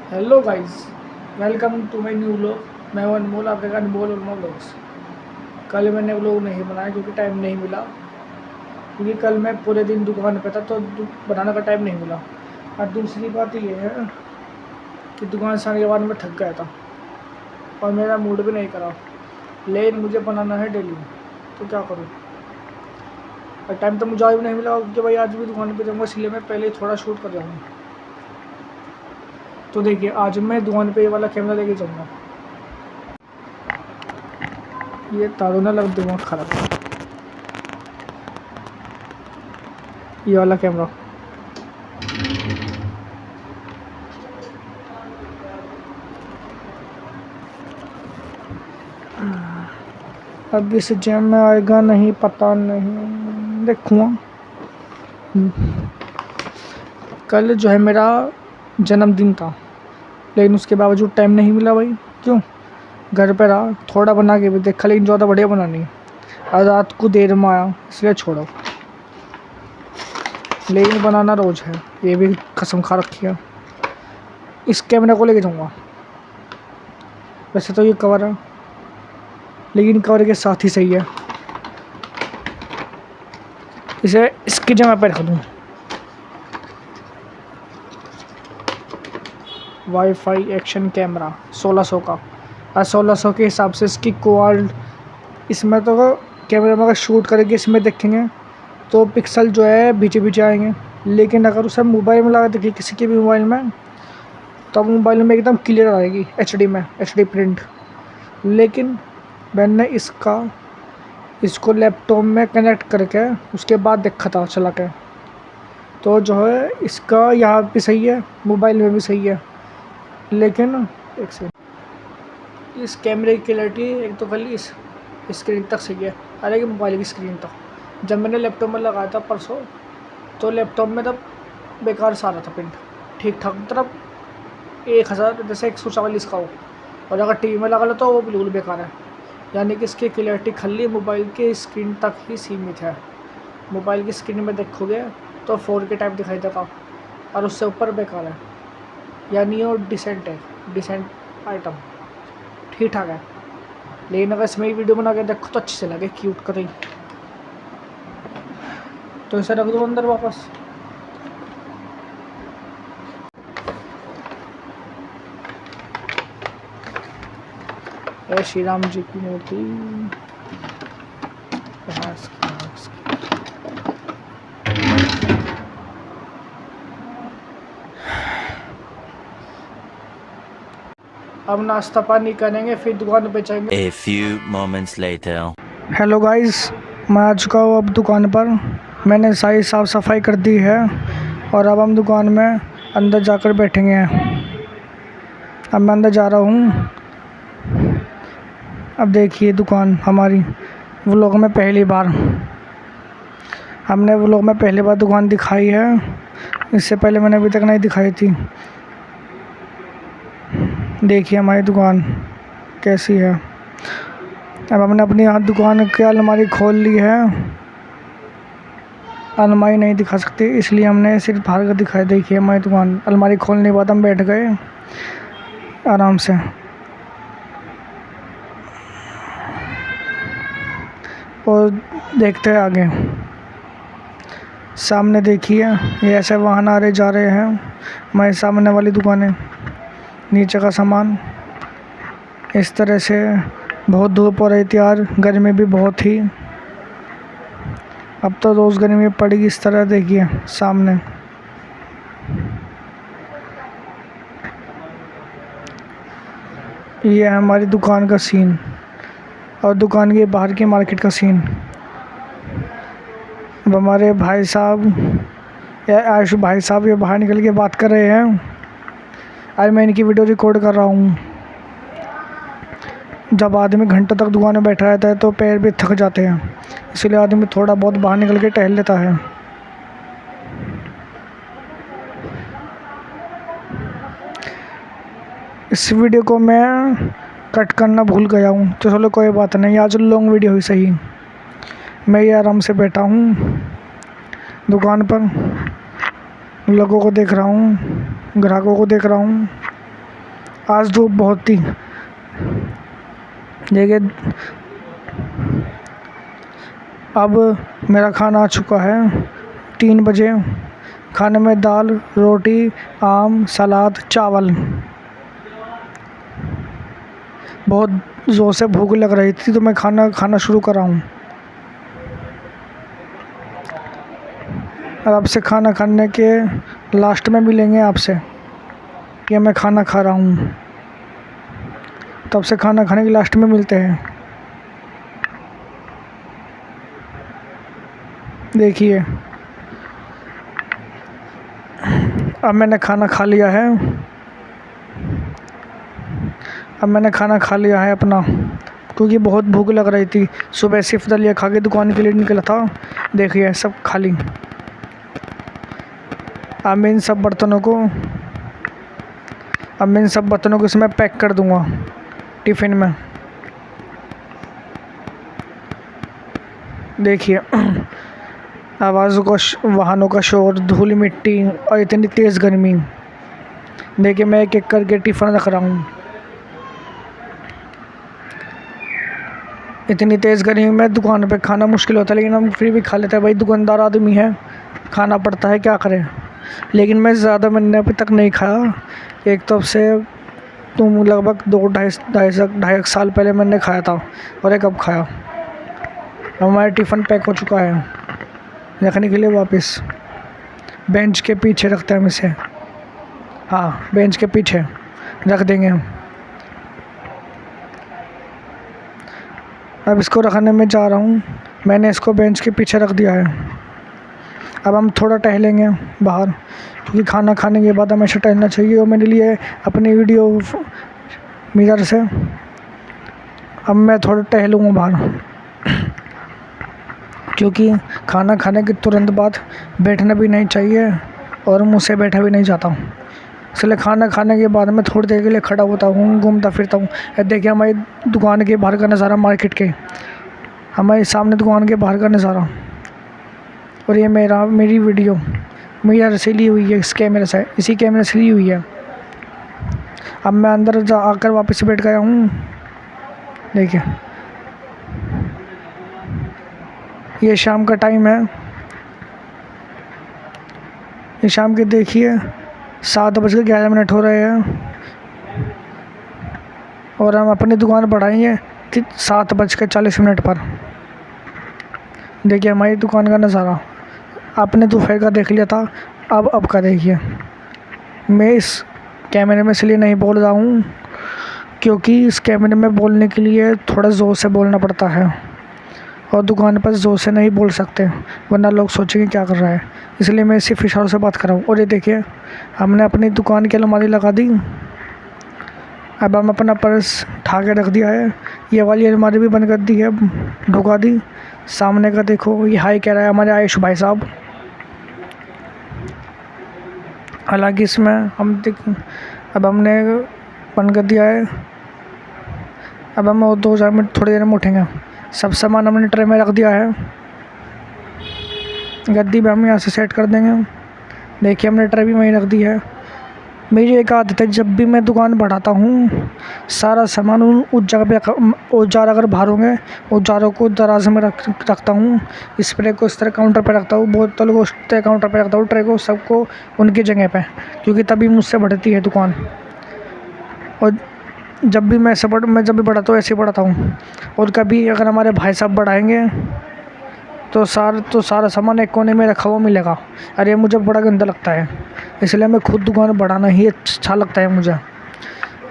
Hello guys, welcome to my new vlog. मैं हूं अनमोल, आपके अनमोल उर्मा व्लॉग्स। कल मैंने व्लॉग नहीं बनाया क्योंकि टाइम नहीं मिला, क्योंकि कल मैं पूरे दिन दुकान पे था तो बनाने का टाइम नहीं मिला। और दूसरी बात ये है कि दुकान से आने के बाद मैं थक गया था और मेरा मूड भी नहीं करा, लेकिन मुझे बनाना है डेली, तो क्या करूँ। और टाइम तो मुझे आज भी नहीं मिला क्योंकि भाई आज भी दुकान पर जाऊँगा, इसलिए मैं पहले ही थोड़ा शूट कर जाऊँगा। तो देखिए, आज मैं दुकान पे ये वाला कैमरा लेके जाऊँगा। ये तारों ना लग दिमाग खराब है। ये वाला कैमरा अब इस जैम में आएगा नहीं, पता नहीं, देखूँगा। कल जो है मेरा जन्मदिन था, लेकिन उसके बावजूद टाइम नहीं मिला भाई। क्यों? घर पे रहा, थोड़ा बना के भी देखा, लेकिन ज़्यादा बढ़िया बनानी है। और रात को देर में आया, इसलिए छोड़ो। लेकिन बनाना रोज़ है, ये भी कसम खा रखी है। इस कैमरा को लेके जाऊँगा। वैसे तो ये कवर है, लेकिन कवर के साथ ही सही है। इसे इसकी जगह पर रख दूँ। वाईफाई एक्शन कैमरा 1600 का, और 1600 के हिसाब से इसकी क्वालिटी, इसमें तो कैमरे में अगर शूट करके इसमें देखेंगे तो पिक्सल जो है बीचे बीचे आएंगे, लेकिन अगर उसे मोबाइल में लगा देखिए किसी के भी मोबाइल में, तो मोबाइल में एकदम क्लियर आएगी एचडी में, एचडी प्रिंट। लेकिन मैंने इसको लैपटॉप में कनेक्ट करके उसके बाद देखा था चला के, तो जो है इसका यहाँ भी सही है, मोबाइल में भी सही है। लेकिन एक सेकंड, इस कैमरे की क्लैरिटी एक तो खाली इस स्क्रीन तक सही है, अरे कि मोबाइल की स्क्रीन तक। जब मैंने लैपटॉप में लगाया था परसों, तो लैपटॉप में तब बेकार सा आ रहा था प्रिंट, ठीक ठाक, मतलब 1000 जैसे 144 का हो। और अगर टीवी में लगा लो तो वो बिल्कुल बेकार है। यानी कि इसकी क्लैरिटी खाली मोबाइल के स्क्रीन तक ही सीमित है। मोबाइल की स्क्रीन में देखोगे तो 4K टाइप दिखाई देगा, और उससे ऊपर बेकार है। यानी वो डिसेंट है, डिसेंट आइटम, ठीक ठाक है। लेकिन अगर इसमें वीडियो बना के देखो तो अच्छे से लगे, क्यूट करें, तो इसे रख दो अंदर वापस। जय श्री राम जी की मूर्ति। अब नाश्ता पानी करेंगे, फिर दुकान पे जाएंगे। A few moments later. Hello guys, मैं आ चुका हूँ अब दुकान पर। मैंने सारी साफ़ सफाई कर दी है और अब हम दुकान में अंदर जाकर बैठेंगे। अब मैं अंदर जा रहा हूँ। अब देखिए दुकान हमारी, व्लॉग में पहली बार, हमने व्लॉग में पहली बार दुकान दिखाई है। इससे पहले मैंने अभी तक नहीं दिखाई थी। देखिए हमारी दुकान कैसी है। अब हमने अपनी यहाँ दुकान की अलमारी खोल ली है। अलमारी नहीं दिखा सकते, इसलिए हमने सिर्फ बाहर का दिखाया। देखिए हमारी दुकान, अलमारी खोलने के बाद हम बैठ गए आराम से। और देखते हैं आगे। सामने देखिए, ये ऐसे वाहन आ रहे जा रहे हैं। हमारे सामने वाली दुकानें, नीचे का सामान इस तरह से। बहुत धूप हो रही थी यार, गर्मी भी बहुत थी। अब तो रोज़ गर्मी पड़ेगी। इस तरह देखिए सामने, ये है हमारी दुकान का सीन, और दुकान के बाहर की मार्केट का सीन। अब हमारे भाई साहब या आयुष भाई साहब ये बाहर निकल के बात कर रहे हैं। आज मैं इनकी वीडियो रिकॉर्ड कर रहा हूँ। जब आदमी घंटों तक दुकान में बैठा रहता है तो पैर भी थक जाते हैं, इसलिए आदमी थोड़ा बहुत बाहर निकल के टहल लेता है। इस वीडियो को मैं कट करना भूल गया हूँ, तो चलो कोई बात नहीं, आज लॉन्ग वीडियो हुई सही। मैं ये आराम से बैठा हूँ दुकान पर, लोगों को देख रहा हूँ, ग्राहकों को देख रहा हूँ। आज धूप बहुत थी। देखिए अब मेरा खाना आ चुका है 3 बजे। खाने में दाल, रोटी, आम, सलाद, चावल। बहुत ज़ोर से भूख लग रही थी तो मैं खाना खाना शुरू करा हूँ। अब आपसे खाना खाने के लास्ट में मिलेंगे आपसे कि मैं खाना खा रहा हूँ। तब से खाना खाने के लास्ट में मिलते हैं। देखिए अब मैंने खाना खा लिया है। अपना, क्योंकि बहुत भूख लग रही थी। सुबह सिर्फ दलिया खा के दुकान के लिए निकला था। देखिए सब खाली। अब मैं इन सब बर्तनों को इसमें पैक कर दूंगा टिफ़िन में। देखिए आवाज़ों का वाहनों का शोर, धूल मिट्टी और इतनी तेज़ गर्मी। देखिए मैं एक एक करके टिफ़िन रख रहा हूँ। इतनी तेज़ गर्मी में दुकान पे खाना मुश्किल होता है, लेकिन हम फिर भी खा लेते हैं। भाई दुकानदार आदमी है, खाना पड़ता है, क्या करें। लेकिन मैंने अभी तक नहीं खाया। एक तो से तुम लगभग 2-2.5 साल पहले मैंने खाया था और एक अब खाया। हमारा टिफ़िन पैक हो चुका है। रखने के लिए वापस बेंच के पीछे रखते हैं हम इसे। हाँ, बेंच के पीछे रख देंगे हम। अब इसको रखने में जा रहा हूँ। मैंने इसको बेंच के पीछे रख दिया है। अब हम थोड़ा टहलेंगे बाहर, क्योंकि खाना खाने के बाद हमेशा टहलना चाहिए। और मेरे लिए अपनी वीडियो मिरर से अब मैं थोड़ा टहलूँगा बाहर, क्योंकि खाना खाने के तुरंत बाद बैठना भी नहीं चाहिए और मुझसे बैठा भी नहीं जाता। इसलिए खाना खाने के बाद मैं थोड़ी देर के लिए खड़ा होता हूँ, घूमता फिरता हूँ। देखिए हमारी दुकान के बाहर का नज़ारा, मार्केट के हमारे सामने दुकान के बाहर का नज़ारा। और ये मेरी वीडियो मिरर से ली हुई है, इसी कैमरे से ली हुई है। अब मैं अंदर आकर वापस बैठ गया हूँ। देखिए ये शाम का टाइम है। ये शाम के देखिए 7:11 हो रहे हैं और हम अपनी दुकान बढ़ाएंगे 7:40 पर। देखिए हमारी दुकान का नज़ारा। आपने दोपहर का देख लिया था, अब का देखिए। मैं इस कैमरे में इसलिए नहीं बोल रहा हूँ क्योंकि इस कैमरे में बोलने के लिए थोड़ा ज़ोर से बोलना पड़ता है और दुकान पर ज़ोर से नहीं बोल सकते, वरना लोग सोचेंगे क्या कर रहा है। इसलिए मैं सिर्फ इशारों से बात कर रहा हूँ। और ये देखिए हमने अपनी दुकान की अलमारी लगा दी। अब हम अपना पर्स उठा के रख दिया है। ये वाली अलमारी भी बंद कर दी है, ढुका दी। सामने का देखो, ये हाई कह रहा है हमारे आयुष भाई साहब। हालांकि इसमें अब हमने बंद कर दिया है। अब हम 2 मिनट थोड़ी देर में उठेंगे। सब सामान हमने ट्रे में रख दिया है। गद्दी भी हम यहाँ से सेट कर देंगे। देखिए हमने ट्रे भी वहीं रख दी है। मेरी एक आदत है, जब भी मैं दुकान बढ़ाता हूँ सारा सामान उस जगह पे, औजार अगर बाहर होंगे औजारों को दराज में रखता हूँ। स्प्रे को इस तरह काउंटर पे रखता हूँ, बोतल को उस तरह काउंटर पे रखता हूँ, ट्रे को सबको उनकी जगह पे, क्योंकि तभी मुझसे बढ़ती है दुकान। और जब भी मैं जब भी बढ़ाता हूँ ऐसे ही बढ़ाता हूँ। और कभी अगर हमारे भाई साहब बढ़ाएंगे तो सारा सामान एक कोने में रखा हुआ मिलेगा। अरे मुझे बड़ा गंदा लगता है, इसलिए मैं खुद दुकान बढ़ाना ही अच्छा लगता है मुझे।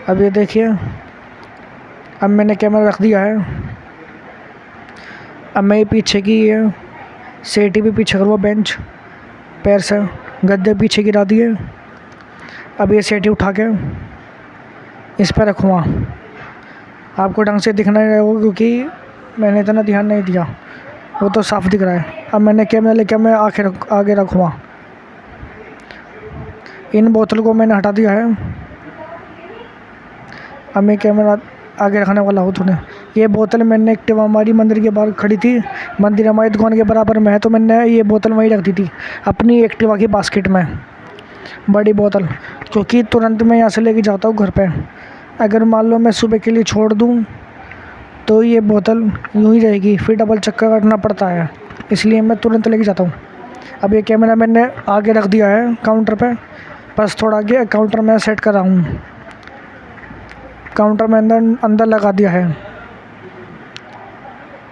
अब ये देखिए अब मैंने कैमरा रख दिया है। अब मैं ये पीछे की सेटी भी पीछे करूँगा, बेंच पैर से गद्दे पीछे गिरा दिए। अब ये सेटी उठा के इस पर रखूँगा। आपको ढंग से दिखना ही रहेगा क्योंकि मैंने इतना ध्यान नहीं दिया, वो तो साफ दिख रहा है। अब मैंने कैमरा लेकर मैं आगे रखूँगा। इन बोतल को मैंने हटा दिया है। अब मैं कैमरा आगे रखने वाला हूँ। तूने ये बोतल मैंने एक्टिवा हमारी मंदिर के बाहर खड़ी थी, मंदिर हमारी दुकान के बराबर में है, तो मैंने ये बोतल वहीं रख दी थी अपनी एक्टिवा की बास्केट में, बड़ी बोतल, क्योंकि तुरंत मैं यहाँ से लेके जाता हूँ घर पे। अगर मान लो मैं सुबह के लिए छोड़ दूँ तो ये बोतल यूं ही रहेगी, फिर डबल चक्कर काटना पड़ता है, इसलिए मैं तुरंत लेके जाता हूँ। अब ये कैमरा मैंने आगे रख दिया है काउंटर पे, बस थोड़ा आगे काउंटर में सेट कर रहा हूँ। काउंटर में अंदर लगा दिया है।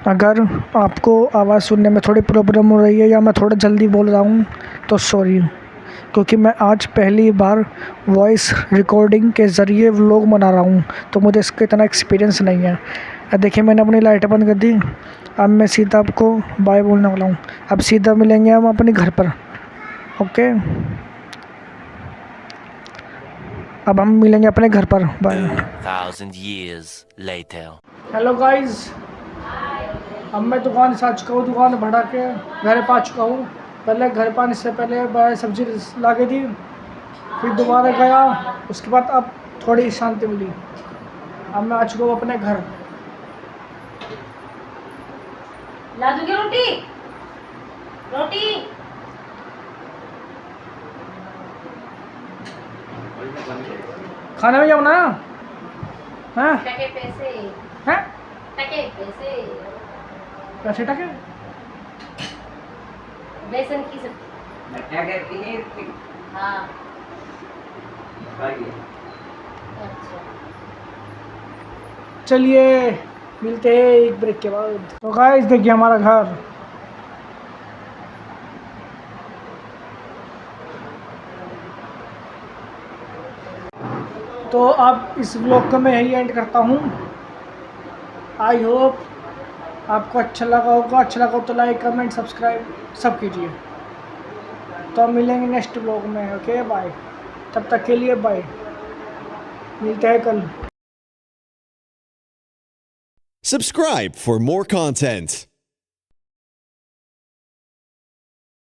अगर आपको आवाज़ सुनने में थोड़ी प्रॉब्लम हो रही है या मैं थोड़ा जल्दी बोल रहा हूँ तो सॉरी, क्योंकि मैं आज पहली बार वॉइस रिकॉर्डिंग के ज़रिए व्लॉग बना रहा हूँ, तो मुझे इसका इतना एक्सपीरियंस नहीं है। देखिए मैंने अपनी लाइटें बंद कर दी। अब मैं सीधा आपको बाय बोलने वाला हूँ। अब सीधा मिलेंगे हम अपने घर पर। ओके, अब हम मिलेंगे अपने घर पर। Bye. 2,000 years later. Hello guys, अब मैं दुकान से आ चुका हूँ, दुकान बढ़ा के घर पे आ चुका हूँ। पहले घर पर आने से पहले मैं सब्ज़ी ला के दी, फिर दोबारा गया, उसके बाद अब थोड़ी शांति मिली। अब मैं आ चुका हूँ अपने घर। ला दूंगी रोटी रोटी। खाने में क्या बनाया हैं? टके पैसे हैं? टके पैसे पैसे टके? बेसन की सब्जी। हाँ अच्छा। चलिए मिलते हैं एक ब्रेक के बाद। तो गाइस देखिए हमारा घर। तो अब इस व्लॉग को मैं यही एंड करता हूँ। आई होप आपको अच्छा लगा होगा। अच्छा लगा हो तो लाइक कमेंट सब्सक्राइब सब कीजिए। तो मिलेंगे नेक्स्ट व्लॉग में। ओके बाय, तब तक के लिए बाय, मिलते हैं कल। Subscribe for more content.